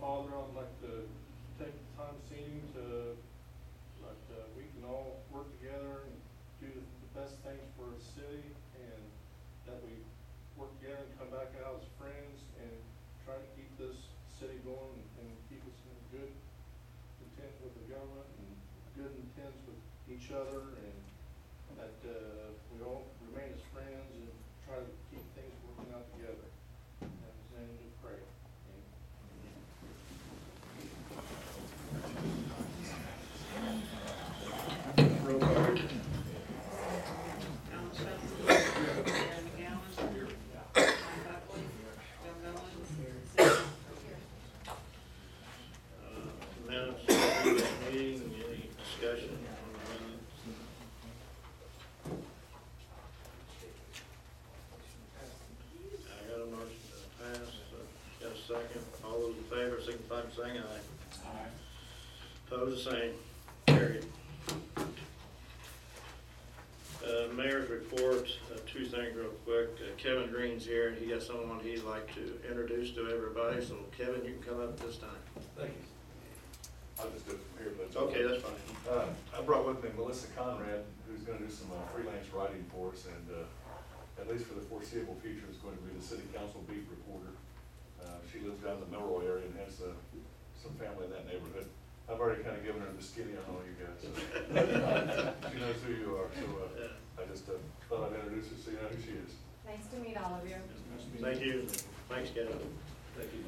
father, I'd like to take the time this evening to, we can all work together and do the best things for the city, and that we work together and come back out as friends and try to keep this city going and keep us in good intent with the government and good intent with each other, and that we all remain as friends and try to keep things working out together. In his name we pray. Minutes of this meeting, any discussion on the minutes? I got a motion to pass, got a second. All those in favor, signify by saying aye. Aye. Opposed, the same. Carried. Mayor's report, two things real quick. Kevin Green's here, and he got someone he'd like to introduce to everybody, so Kevin, you can come up this time. Thank you. I'll just do it from here, but. Okay, that's fine. I brought with me Melissa Conrad, who's gonna do some freelance writing for us, and, at least for the foreseeable future, is going to be the city council beat reporter. She lives down in the Melroy area and has, some family in that neighborhood. I've already kind of given her the skinny on all you guys, so. She knows who you are, so, I just, thought I'd introduce her so you know who she is. Nice to meet all of you. Thank you. Thanks, Kevin. Thank you.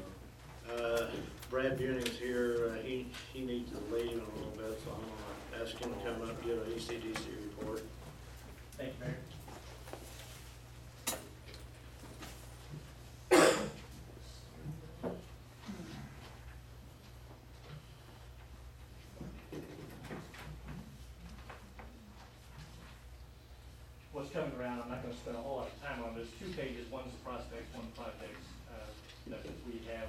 Brad Buning's here, he needs to leave in a little bit, so I'm gonna ask him to come up and give an ECDC report. Thank you, Mayor. What's coming around, I'm not gonna spend a whole lot of time on this. 2 pages, one's the prospects, one projects, that we have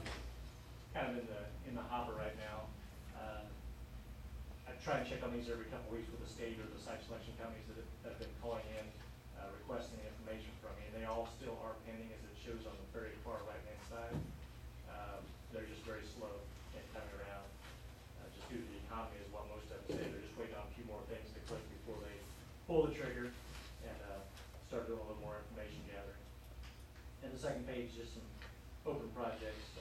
kind of in the hopper right now. I try and check on these every couple of weeks with the state or the site selection companies that have been calling in, requesting information from me, and they all still are pending, as it shows on the very far right-hand side. They're just very slow in coming around, just due to the economy is what most of them say. They're just waiting on a few more things to click before they pull the trigger and start doing a little more information gathering. And the second page is some open projects.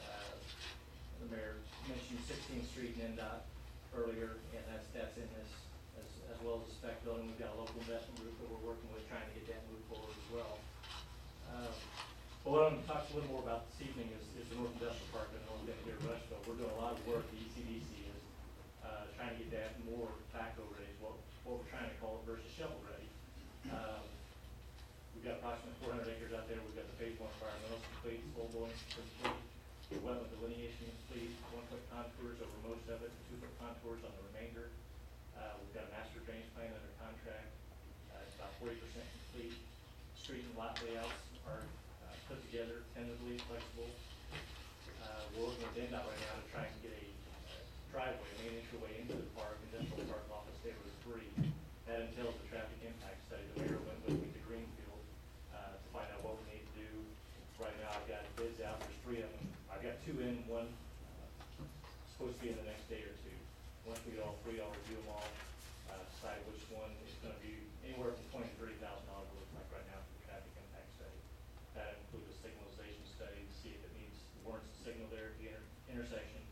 The mayor mentioned 16th Street and NDOT earlier, and that's in this, as well as the spec building. We've got a local investment group that we're working with, trying to get that moved forward as well. But what I'm going to talk a little more about this evening is the North Industrial Park in the north end here in Rushville. We're doing a lot of work. The ECDC is trying to get that more backhoe ready, is what we're trying to call it, versus shovel ready. We've got approximately 400 acres out there. We've got the phase 1 environmental complete, full blowing complete, the wetland delineation complete, 1-foot contours over most of it, 2-foot contours on the remainder. We've got a master drainage plan under contract. It's about 40% complete. Street and lot layouts are put together, tentatively flexible. We're working with NDOT right now to try and get a driveway, a main entryway into the park, industrial park off of State Road 3. That entails the traffic impact study. The mayor went with me to Greenfield to find out what we need to do. Right now, I've got bids out. There's 3 of them. I've got 2 in, one supposed to be in the next day or 2. Once we get all 3, I'll review them all, decide which one is going to be anywhere from $20,000 to $30,000. It looks like right now for the traffic impact study. That includes a signalization study to see if it warrants a signal there at the intersection.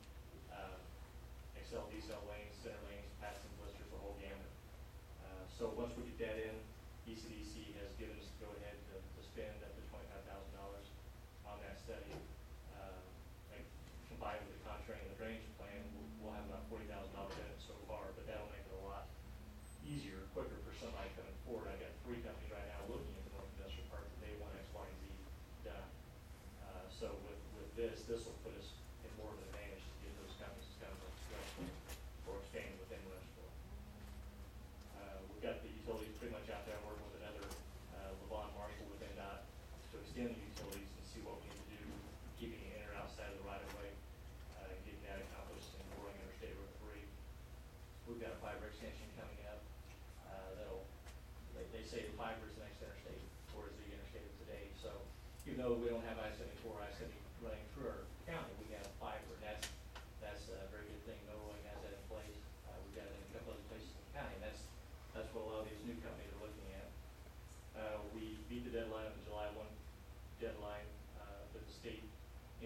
Excel, decel lanes, center lanes, passing blisters, the whole gamut. So once we get that in, ECDC has given us the go-ahead to spend up to $25,000 on that study. Combined with the contract and the drainage plan, we'll have about $40,000 in it so far, but that'll make it a lot easier, quicker for somebody coming forward. I got 3 companies right now looking at the North Industrial Park that they want X, Y, and Z done. So with this will put us in more of an advantage to get those companies to come to Rushville or expanding within Rushville. We've got the utilities pretty much out there working with another Levon Marshall with NDOT to extend the utilities and see what we need to do, keeping it in or outside of the right of way, and getting that accomplished and pouring under State Road 3. We've got a fiber extension coming up. They say the fiber is the next interstate, or is the interstate of today. So even though we don't have I-74, I-70 running through our county, we have fiber, and that's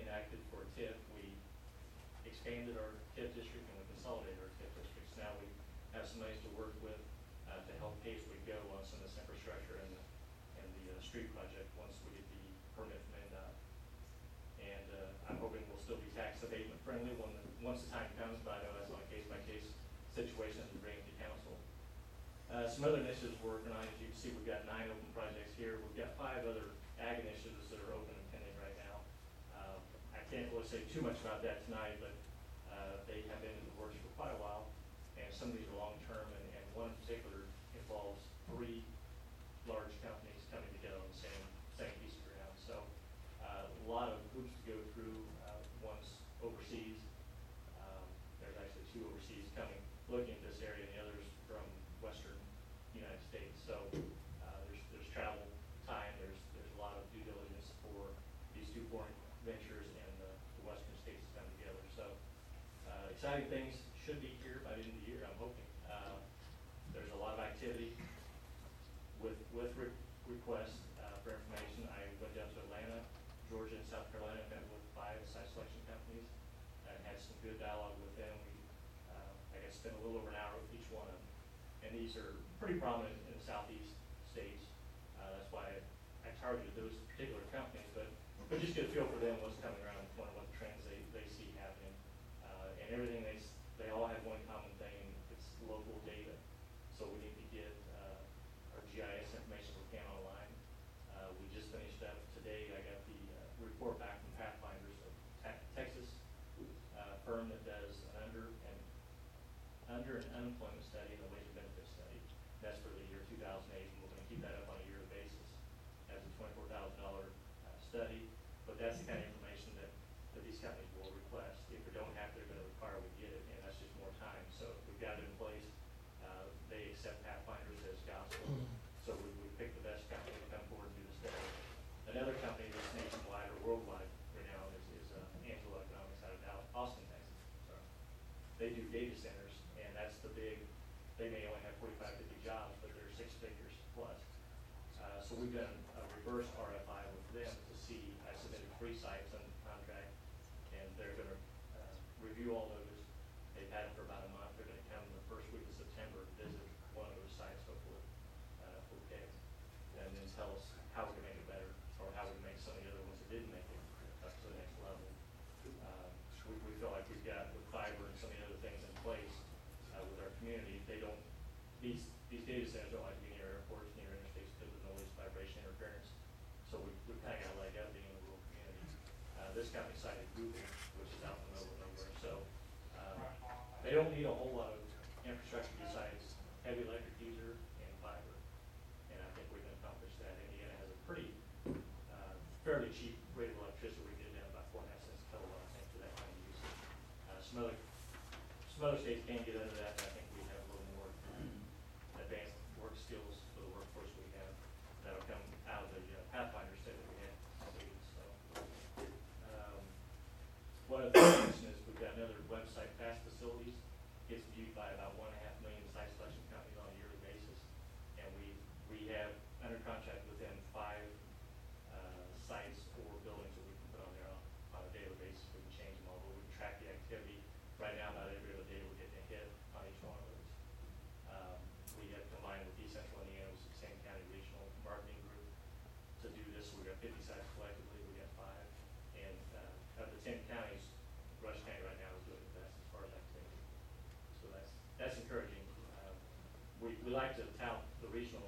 enacted for TIF, we expanded our TIF district and we consolidated our TIF districts. Now we have some monies to work with to help pay as we go on some of this infrastructure and the street project once we get the permit from NDOT. And I'm hoping we'll still be tax abatement friendly once the time comes, but I know that's on a case-by-case situation as we bring it to council. Some other initiatives we're working on, as you can see, we've got 9 open projects here. We've got 5 other ag initiatives that are open and pending right now. I can't really say too much about that tonight, but they have been in the works for quite a while, and some of these are long-term, and one in particular involves 3 large companies coming together on the same piece of ground. So a lot of hoops to go through. One's overseas. There's actually 2 overseas coming, looking at this area, and the others from western United States. So there's travel time. There's a lot of due diligence for these 2 foreign ventures and the western states to come together. So exciting things should be here by the end of the year, I'm hoping. There's a lot of activity with requests for information. I went down to Atlanta, Georgia, and South Carolina, met with 5 site selection companies, and had some good dialogue with them. We, I guess, spent a little over an hour with each one of them, and these are pretty prominent in the southeast states. That's why I targeted those particular companies, but just get a feel for them, what's coming around the corner, what trends they see happening, and everything they all have one common thing, it's local data. So we need to get our GIS information we can online. We just finished up today. I got the report back from Pathfinders, a Texas firm that does an under and unemployment study and a wage and benefit study. That's for the year 2008, and we're going to keep that up on a yearly basis as a $24,000 study. But that's the kind of information that these companies will request. If we don't have it, they're going to require we get it, and that's just more time. So if we've got it in place, they accept Pathfinders as gospel. So we pick the best company to come forward and do the study. Another company that's nationwide or worldwide renowned is Angelo Economics out of Austin, Texas. Sorry. They do data centers, and that's the big, they may only have 45, 50 jobs, but they're 6 figures plus. So we've done a reverse RFI with them to see, I submitted 3 sites under contract, and they're going to review all those. They've had it for about a month. They're going to come the first week of September and visit one of those sites, hopefully, for pay, and then tell us how we can make it better, or how we can make some of the other ones that didn't make it up to the next level. We feel like we've got with fiber and some of the other things in place with our community. They don't, these data centers don't like to be near airports, near interstates because of noise, vibration, interference. So we kind of got a leg up being in a rural community. This company cited Google, which is out in the middle of nowhere. So they don't need a whole lot of infrastructure besides heavy electric user and fiber. And I think we can accomplish that. Indiana has a pretty fairly cheap rate of electricity. We get down about 4.5 cents a kilowatt, I think, for that kind of use. Some other states can get under that, and I think we have a little more advanced work skills for the workforce we have that'll come out of the Pathfinder study that we had completed. So one of the things is we've got another website, Fast Facilities, gets viewed by about 1.5 million site selection companies on a yearly basis, and we have under contract with them 5 sites or buildings that we can put on there on a daily basis. We can change them, although we can track the activity. Right now, about every other day, we're getting a hit on each one of those. We have combined with East Central Indiana, which is the same county regional marketing group, to do this. We've got 50 sites collectively. We got 5, and of the 10 counties, Rush County right now is doing the best as far as activity. So that's encouraging. We like to tout the regional